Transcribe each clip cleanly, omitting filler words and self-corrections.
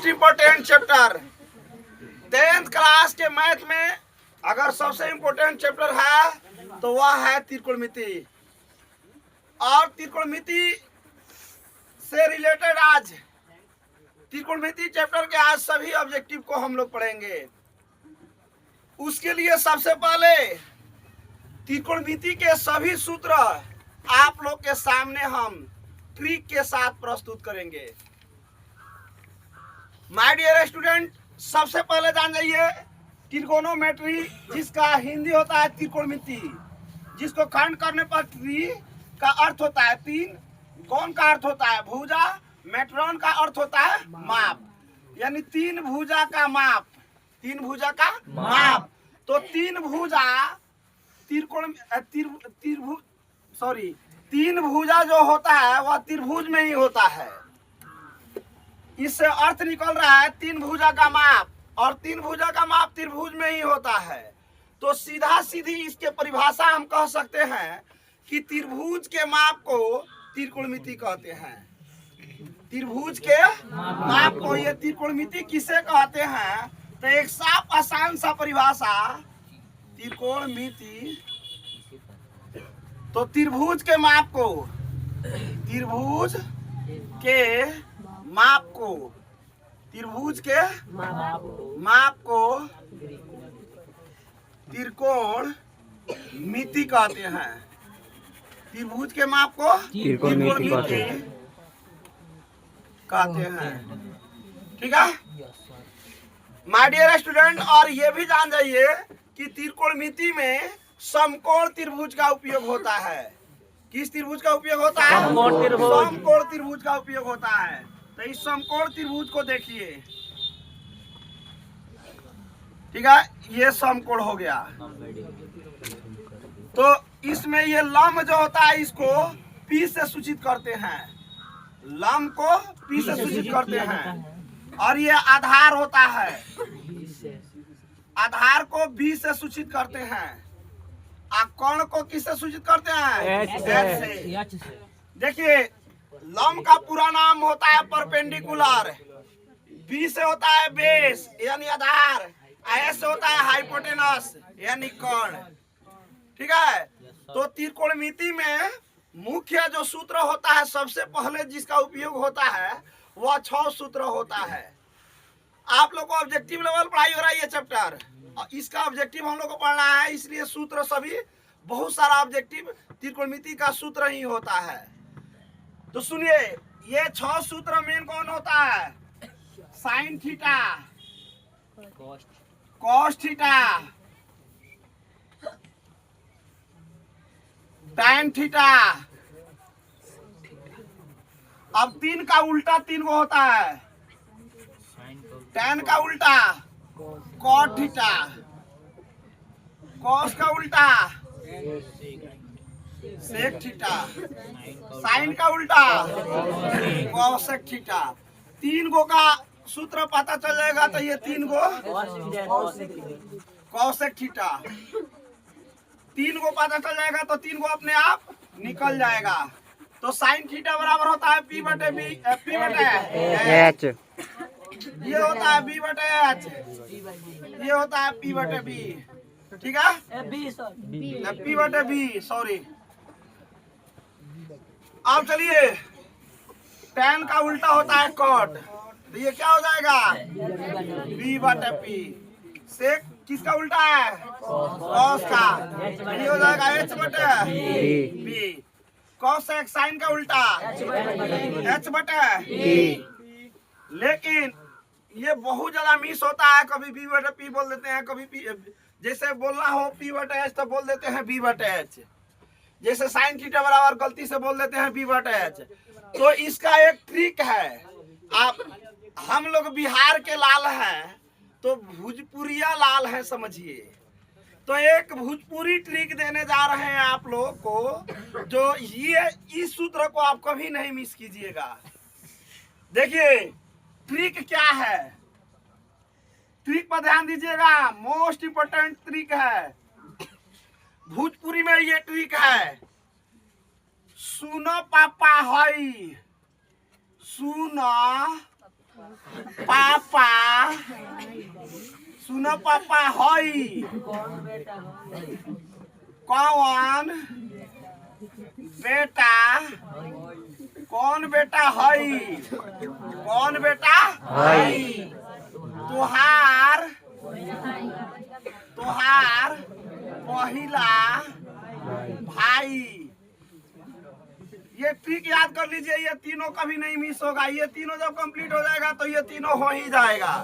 Most important chapter 10th class के math में अगर सबसे इम्पोर्टेंट चैप्टर है तो वह है त्रिकोणमिति। और त्रिकोणमिति से रिलेटेड आज त्रिकोणमिति चैप्टर के आज सभी ऑब्जेक्टिव को हम लोग पढ़ेंगे। उसके लिए सबसे पहले त्रिकोणमिति के सभी सूत्र आप लोग के सामने हम ट्रिक के साथ प्रस्तुत करेंगे। माय डियर स्टूडेंट, सबसे पहले जान जाइए त्रिकोणोमेट्री, जिसका हिंदी होता है त्रिकोणमिति, जिसको खंड करने पर त्रि का अर्थ होता है तीन, कोण का अर्थ होता है भुजा, मेट्रॉन का अर्थ होता है माप, यानी तीन भुजा का माप, तीन भुजा का माप। तो तीन भुजा तीन भुजा जो होता है वह त्रिभुज में ही होता है। इससे अर्थ निकल रहा है तीन भुजा का माप, और तीन भुजा का माप त्रिभुज में ही होता है। तो सीधा सीधी इसके परिभाषा हम कह सकते हैं कि त्रिभुज के माप को त्रिकोणमिति कहते हैं। त्रिभुज के माप को ये त्रिकोणमिति किसे कहते हैं? तो एक साफ आसान सा परिभाषा त्रिकोणमिति, तो त्रिभुज के माप को, त्रिभुज के माप को, त्रिभुज के माप को त्रिकोणमिति कहते हैं। त्रिभुज के माप को त्रिकोणमिति कहते हैं। ठीक है माय डियर स्टूडेंट, और ये भी जान जाइए कि त्रिकोणमिति में समकोण त्रिभुज का उपयोग होता है। किस त्रिभुज का उपयोग होता है? समकोण त्रिभुज का उपयोग होता है। तो इस समकोण त्रिभुज को देखिए, ठीक है, ये समकोण हो गया। तो इसमें ये लंब जो होता है इसको P से सूचित करते हैं, लंब को P से सूचित करते हैं। और ये आधार होता है, आधार को B से सूचित करते हैं। कोण को किससे सूचित करते हैं? H से। देखिए लंब का पूरा नाम होता है परपेंडिकुलर, B से होता है बेस यानी आधार, S से होता है हाइपोटेनस यानी कोण। ठीक है, तो त्रिकोणमिति में मुख्य जो सूत्र होता है, सबसे पहले जिसका उपयोग होता है वह 6 सूत्र होता है। आप लोग को ऑब्जेक्टिव लेवल पढ़ाई हो रहा है ये चैप्टर, और इसका ऑब्जेक्टिव हम लोग को पढ़ना है, इसलिए सूत्र सभी बहुत सारा ऑब्जेक्टिव त्रिकोणमिति का सूत्र ही होता है। तो सुनिए, ये 6 सूत्र मेन कौन होता है? Sine theta, cos theta, tan theta. अब 3 का उल्टा 3 को होता है, टैन का उल्टा कॉट थीटा, कॉस का उल्टा सेक थीटा, साइन का उल्टा कॉसेक थीटा। 3 गो का सूत्र पता चल जाएगा तो ये 3 गो कॉसेक थीटा, 3 गो पता चल जाएगा तो 3 गो अपने आप निकल जाएगा। तो साइन थीटा बराबर होता है P बटे H, ये होता है B बटे H, ये होता है P बटे B। ठीक है, P बटे B, सॉरी। अब चलिए, टैन का उल्टा होता है कॉट, तो ये क्या हो जाएगा? B बटे P। सेक किसका उल्टा है? कॉस का, ये हो जाएगा H बटे B। कॉसेक साइन का उल्टा H बटे P। लेकिन ये बहुत ज्यादा मिस होता है, कभी B बटे P बोल देते हैं, कभी P, जैसे बोलना हो P बटे H तो बोल देते हैं B बटे H, जैसे साइन थीटा बराबर गलती से बोल देते हैं B बटे H। तो इसका एक ट्रिक है, आप हम लोग बिहार के लाल हैं तो भोजपुरिया लाल है समझिए। तो एक भोजपुरी ट्रिक देने जा रहे हैं आप लोगों को, जो ये इस सूत्र को आप कभी नहीं मिस कीजिएगा। देखिए ट्रिक क्या है, ट्रिक पर ध्यान दीजिएगा, मोस्ट इंपोर्टेंट ट्रिक है। भोजपुरी में ये ट्रिक है, सुनो पापा हई, सुनो पापा सुनो पापा हई कौन बेटा कौन बेटा हई कौन बेटा हई तुहार तुहार पहिला भाई। ये ट्रिक याद कर लीजिए, ये तीनों कभी नहीं मिस होगा। ये तीनों जब कंप्लीट हो जाएगा तो ये तीनों हो ही जाएगा।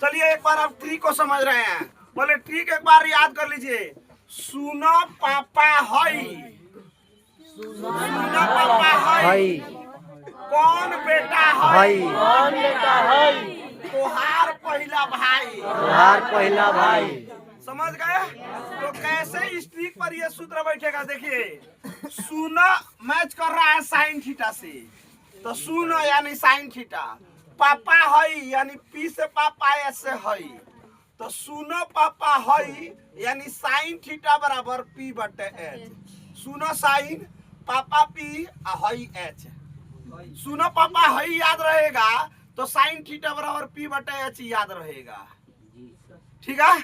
चलिए एक बार आप ट्रिक को समझ रहे हैं, बोले ट्रिक एक बार याद कर लीजिए। सुनो पापा हई सुनो पापा हई कौन बेटा हई कौन बेटा हई तुहार पहिला भाई तुहार पहिला भाई। समझ गए? तो कैसे इस ट्रिक पर ये सूत्र बैठेगा, देखिए सुनो मैच कर रहा है साइन थीटा से, तो सुनो यानी साइन थीटा, पापा हई यानी पी से पापा एस से हई, तो सुनो पापा हई यानी साइन थीटा बराबर पी बटे एच। सुनो साइन पापा पी हई एच। सुनो पापा हई याद रहेगा तो साइन थीटा बराबर पी बटे एच याद रहेगा। ठीक है?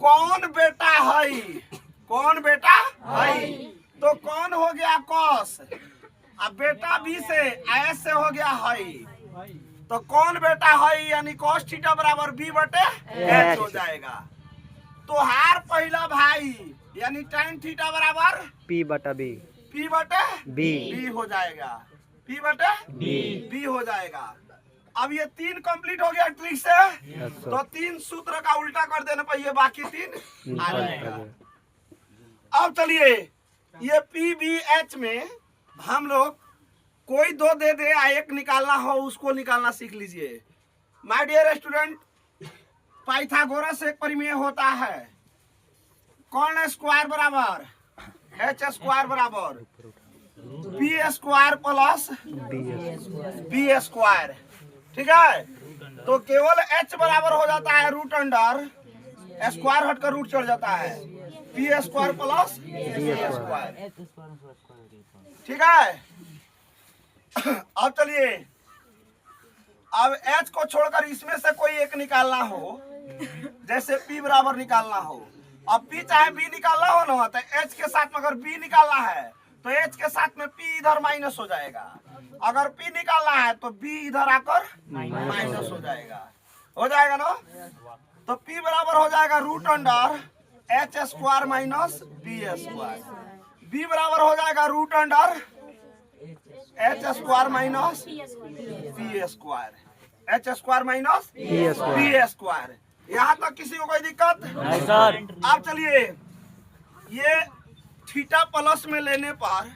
कौन बेटा हई कौन बेटा हई, तो कौन हो गया कॉस, अब बेटा बी से एस से हो गया हई, तो कौन बेटा हई यानी कॉस थीटा बराबर बी बटे एच हो जाएगा। तो हार पहला भाई यानी tan थीटा बराबर पी बटा बी पी बटे बी बी हो जाएगा। पी बटे बी हो जाएगा। अब ये तीन कंप्लीट हो गया ट्रिक से, तो तीन सूत्र का उल्टा कर देने पर ये बाकी तीन आ जाएगा। अब चलिए ये पी बी एच में हम लोग कोई दो दे दे या एक निकालना हो उसको निकालना सीख लीजिए। माय डियर स्टूडेंट, पाइथागोरस एक परिमेय होता है, कौन स्क्वायर बराबर एच स्क्वायर बराबर b square plus B square. ठीक है? तो केवल h बराबर हो जाता है रूट अंडर स्क्वायर हटकर रूट चढ़ जाता है p square plus B square. ठीक है? अब चलिए अब h को छोड़कर इसमें से कोई एक निकालना हो, जैसे p बराबर निकालना हो। अब p चाहे b निकालना हो ना, तो h के साथ में अगर b निकालना है तो h के साथ में p इधर माइनस हो जाएगा, अगर p निकालना है तो b इधर आकर माइनस हो जाएगा ना। तो p बराबर हो जाएगा root under h square minus B square. b बराबर हो जाएगा root under h square minus B square. H square minus B square. यहाँ तक किसी को कोई दिक्कत नहीं सर। अब चलिए ये थीटा प्लस में लेने पर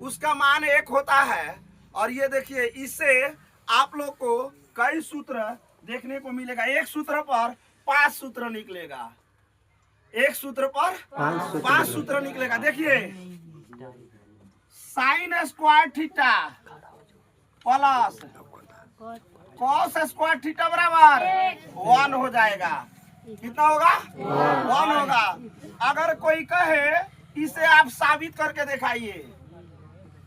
उसका मान 1 होता है, और ये देखिए इससे आप लोग को कई सूत्र देखने को मिलेगा। एक सूत्र पर 5 सूत्र निकलेगा, एक सूत्र पर 5 सूत्र निकलेगा। देखिए sign square theta plus cos square theta बराबर 1 हो जाएगा। कितना होगा? 1 होगा। अगर कोई कहे इसे आप साबित करके दिखाइए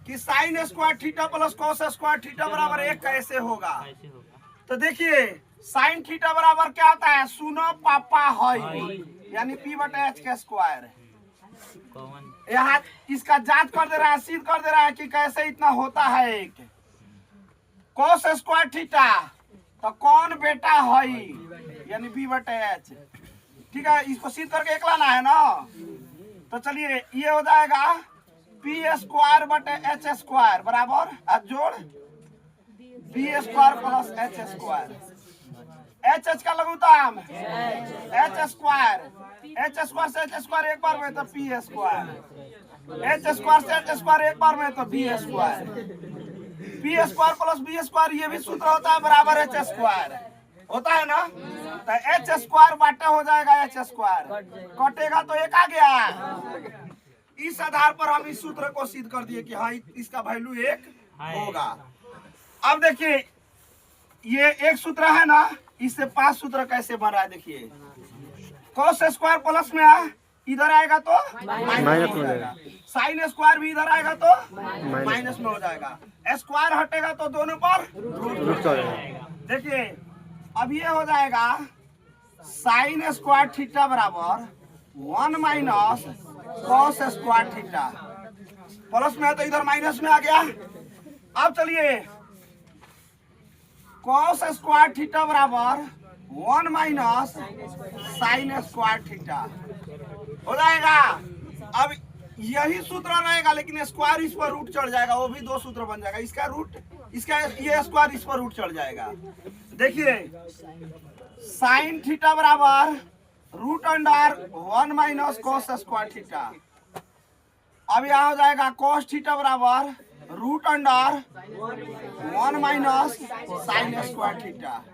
कि sign square theta plus cos square theta बराबर 1 कैसे होगा, तो देखिए साइन थीटा बराबर क्या होता है, सुनो पापा हई यानी पी बटे एच के स्क्वायर। यहाँ इसका जांच कर दे रहा है, सिद्ध कर दे रहा है कि कैसे इतना होता है। एक कॉस स्क्वायर थीटा तो कौन बेटा हई यानी बी बटे एच। ठीक है? इसको सिद्ध करके एक लाना है ना, तो चलिए ये हो जाएगा पी स्क्वायर बटे एच स्क्वायर बराबर जोड़ b square plus h square. H h का लघुत्तम एच स्क्वायर, एच स्क्वायर से एच स्क्वायर एक बार में तो पी स्क्वायर, एच स्क्वायर से एच स्क्वायर एक बार में तो b square. P square plus B square ये भी सूत्र होता है बराबर एच स्क्वायर होता है ना। तो एच स्क्वायर बाटे हो जाएगा एच स्क्वायर, कटेगा तो एक आ गया। इस आधार पर हम इस सूत्र को सिद्ध कर दिए कि हाँ इसका वैल्यू 1 होगा। अब देखिए ये एक सूत्र है ना, इससे 5 सूत्र कैसे बन रहा है। देखिए कॉस स्क्वायर प्लस में इधर आएगा तो माइनस हो जाएगा, साइन स्क्वायर भी इधर आएगा तो माइनस में हो जाएगा, स्क्वायर हटेगा तो दोनों पर रूट। देखिए अब ये हो जाएगा साइन स्क्वायर थीटा बराबर 1 minus cos square theta. Plus में है तो इधर माइनस में आ गया। अब चलिए कॉस स्क्वायर थीटा बराबर 1 माइनस साइन स्क्वायर थीटा हो जाएगा। अब यही सूत्र रहेगा लेकिन स्क्वायर इस पर रूट चढ़ जाएगा, वो भी दो सूत्र बन जाएगा। इसका रूट इसका ये स्क्वायर इस पर रूट चढ़ जाएगा। देखिए साइन थीटा बराबर root under 1 minus cos square theta. अब यहाँ हो जाएगा कॉस थीटा बराबर root under 1 minus sine square theta.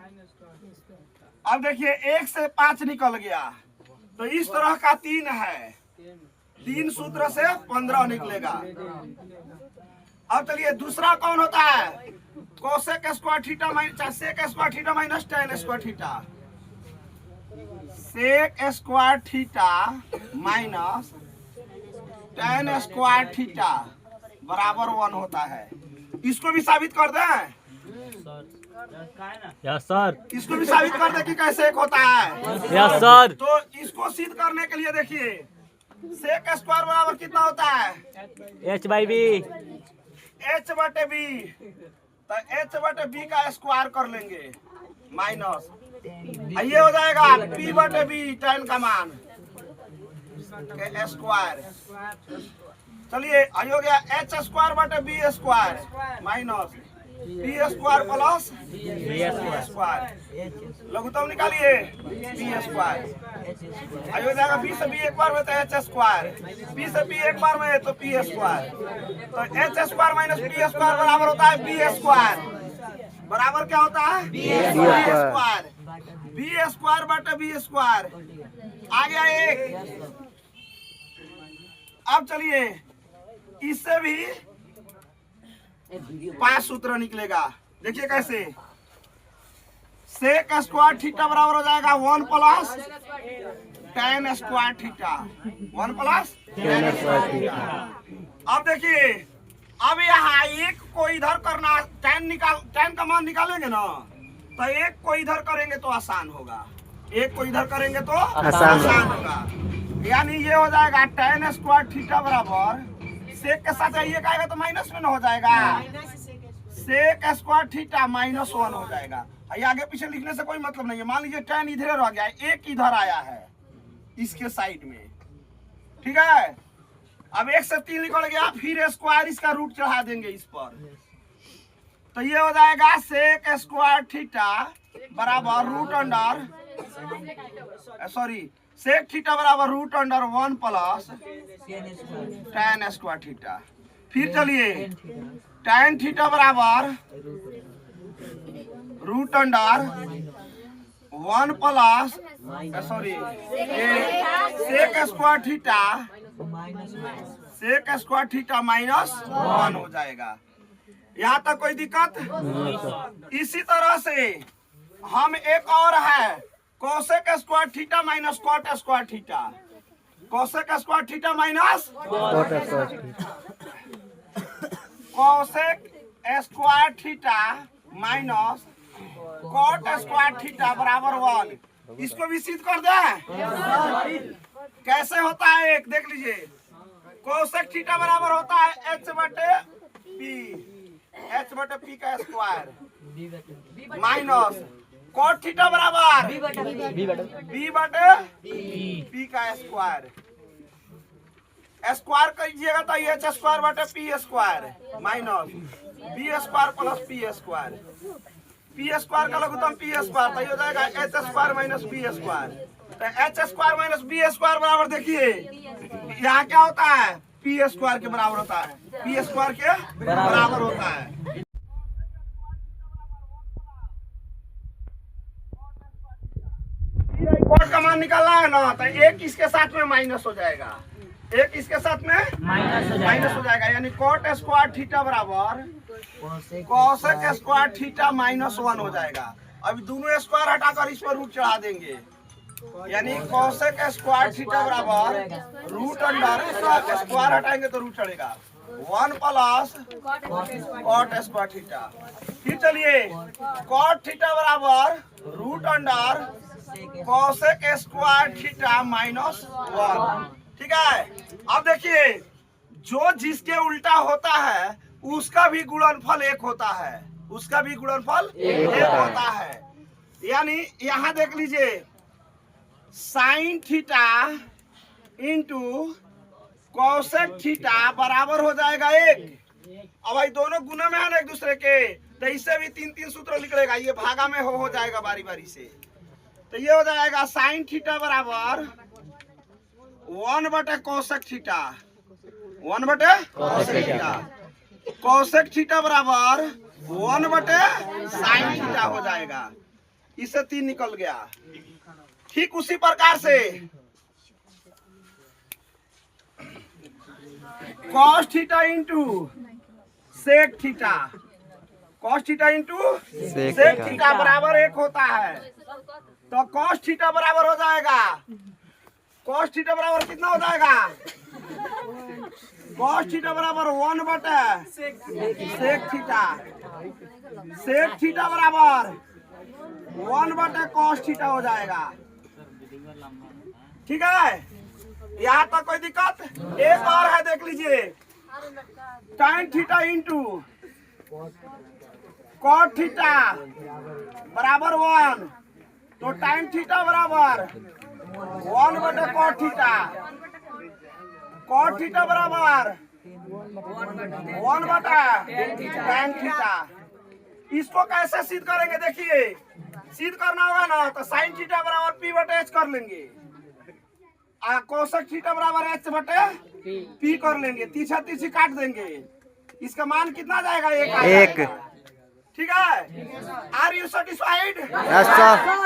अब देखिए 1 से 5 निकल गया तो इस तरह का 3 है, 3 सूत्र से 15 निकलेगा। अब चलिए दूसरा कौन होता है? Cosec square theta minus sec square theta minus tan square theta. Sec square theta minus tan square theta बराबर 1 होता है। इसको भी साबित कर दें? Yes sir. इसको भी साबित कर दे कि कैसे एक होता है। Yes sir. तो इसको सिद्ध करने के लिए देखिए सेक स्क्वायर बराबर कितना होता है? h/b। h बटे बी, तो h बटे बी का स्क्वायर कर लेंगे माइनस ये हो जाएगा p बटे बी टेन का मान के स्क्वायर। चलिए आई हो गया h स्क्वायर बटे B square minus P square plus B square. लघुत्तम निकालिए बी स्क्वायर। आई हो जाएगा बी से बी एक बार में तो एच स्क्वायर, बी से बी एक बार में तो पी स्क्वायर। तो H square minus B square बराबर होता है बी स्क्वायर। बराबर क्या होता है? B square. बी स्क्वायर बटे बी स्क्वायर आ गया एक। अब चलिए इससे भी 5 सूत्र निकलेगा। देखिए कैसे सेक स्क्वायर थीटा बराबर हो जाएगा 1 plus tan square theta, 1 plus tan square theta. अब देखिए अब यहाँ एक को इधर करना, टेन का मान निकालेंगे ना तो एक को इधर करेंगे तो आसान होगा, एक को इधर करेंगे तो आसान होगा। यानी ये हो जाएगा टेन स्क्वायर थीटा बराबर सेक के साथ ये आएगा तो माइनस में ना हो जाएगा, सेक स्क्वायर थीटा माइनस 1 हो जाएगा। ये आगे पीछे लिखने से कोई मतलब नहीं है। मान लीजिए टेन इधर रह गया, एक इधर आया है इसके साइड में, ठीक है। अब 1 से 3 निकल गया, फिर स्क्वायर इसका रूट चढ़ा देंगे इस पर, तो ये हो जाएगा सेक स्क्वायर थीटा बराबर रूट अंडर सेक थीटा बराबर root under 1 plus tan square theta. फिर चलिए टेन थीटा बराबर root under 1 plus sec square theta minus 1 हो जाएगा। यहाँ तक कोई दिक्कत? इसी तरह से हम एक और है cosec square theta minus cot square theta, cosec square theta minus cosec square theta minus cot square theta बराबर 1। इसको भी सिद्ध कर दे। कैसे होता है एक देख लीजिए। कोसेक थीटा बराबर होता है h बटे पी का स्क्वायर माइनस कॉट थीटा बराबर बी बटे पी का स्क्वायर। स्क्वायर कीजिएगा तो एच स्क्वायर बटे P square minus B square plus P square. P square का लघुत्तम पी स्क्वायर, तो ये हो जाएगा H square minus B square. तो H square minus B square बराबर देखिए यहाँ क्या होता है? पी स्क्वायर के बराबर होता है, पी स्क्वायर के बराबर होता है। कॉट का मान निकालना है ना तो एक इसके साथ में माइनस हो जाएगा, एक इसके साथ में माइनस हो जाएगा। यानी कॉट स्क्वायर थीटा बराबर कोसेक स्क्वायर थीटा माइनस 1 हो जाएगा। अभी दोनों स्क्वायर हटाकर इस पर रूट चढ़ा देंगे, यानी कोसेक स्क्वायर थीटा बराबर रूट अंडर स्क्वायर हटाएंगे तो रूट चढ़ेगा 1 प्लस कॉट स्क्वायर थीटा। फिर चलिए कॉट थीटा बराबर root under cosec square theta -1। ठीक है, अब देखिए जो जिसके उल्टा होता है उसका भी गुणनफल 1 होता है, उसका भी गुणनफल 1 होता है। यानी यहां देख लीजिए sine theta into cosec theta बराबर हो जाएगा 1। अब भाई दोनों गुना में है ना एक दूसरे के, तो इससे भी 3 सूत्र निकलेगा, ये भागा में हो जाएगा बारी बारी से। तो ये हो जाएगा साइन थीटा बराबर 1 cosec theta, 1 cosec theta, cosec theta बराबर 1 साइन थीटा हो जाएगा। इससे 3 निकल गया। ठीक उसी प्रकार से cos theta into sec theta, cos theta into sec theta बराबर 1 होता है। तो कॉस थीटा बराबर हो जाएगा, कॉस थीटा बराबर कितना हो जाएगा? कॉस थीटा बराबर 1 सेक थीटा, सेक थीटा बराबर 1 कॉस थीटा हो जाएगा। ठीक है, यहाँ तक कोई दिक्कत? एक और है, देख लीजिए टाइन थीटा इंटू कॉट थीटा बराबर 1, तो टाइन थीटा बराबर 1 कॉट थीटा, कॉट थीटा बराबर 1 टैन थीटा। इसको कैसे सिद्ध करेंगे? देखिए सिद्ध करना होगा ना तो साइन थीटा बराबर p/h कर लेंगे, कोसेक थीटा बराबर h/p कर लेंगे, तीछा तीछी काट देंगे, इसका मान कितना जाएगा? 1। ठीक है, are you satisfied? Yes sir.